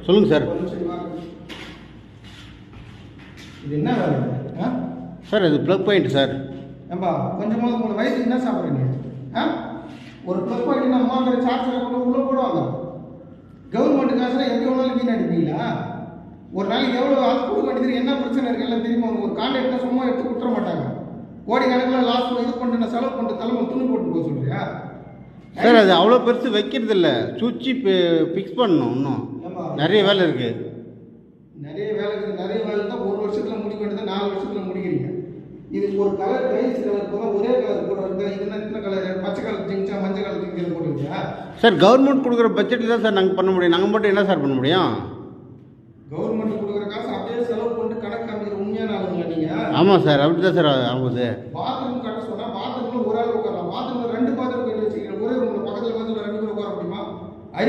சொல்லுங்கள் சார். இது என்ன வேலை சார் இது ப்ளக் பாயிண்ட் சார். ஏம்பா கொஞ்சமாக உங்களை வயசுக்கு என்ன சாப்பிட்றீங்க? ஒரு ப்ளக் பாயிண்ட் அம்மாங்கிற சார்ஜரை கொண்டு உள்ளே போடுவாங்க. கவர்மெண்ட் காசுனா எங்கே வேணாலும் வீண் அடிப்பீங்களா? ஒரு நாளைக்கு எவ்வளோ ஆள் கொடுக்க வேண்டியது, என்ன பிரச்சனை இருக்குது எல்லாம் தெரியுமா? ஒரு கான்ட்ராக்ட்னா சும்மா எடுத்து கொடுத்துட மாட்டாங்க. கோடிக்கணக்கில் லாஸ்ட் இது பண்ணிட்டு நான் செலவு பண்ணிட்டு தலைமை துணி போட்டு போக சொல்றியா சார்? அது அவ்வளோ பெருசு வைக்கிறது இல்லை, சுவிட்சு ஃபிக்ஸ் பண்ணணும். இன்னும் நிறைய வேலை இருக்குது. நிறைய வேலை இருக்குது. நிறைய வேலை தான் ஒரு வருஷத்தில் முடிக்க வேண்டியது 4 வருஷத்தில் முடிக்கிறீங்க. இது ஒரு கலர் டைல்ஸ் கலர் போக ஒரே கலர் போடுறது. இது என்ன கலர்? பச்சை கலர் ஜிங்ஸா மஞ்சள் கலர் ஜிங்ஸ் போட்டுருக்கியா சார்? கவர்மெண்ட் கொடுக்குற பட்ஜெட்டில் தான் சார் நாங்கள் பண்ண முடியும். நாங்கள் மட்டும் என்ன சார் பண்ண முடியும்? கவர்மெண்ட் கொடுக்குற காசு அப்படியே செலவு பண்ணிட்டு கணக்கு காமிக்கிற உண்மையான ஆளுங்க நீங்கள். ஆமாம் சார், அப்படி தான் சார் ஆகுது. பாத்ரூம்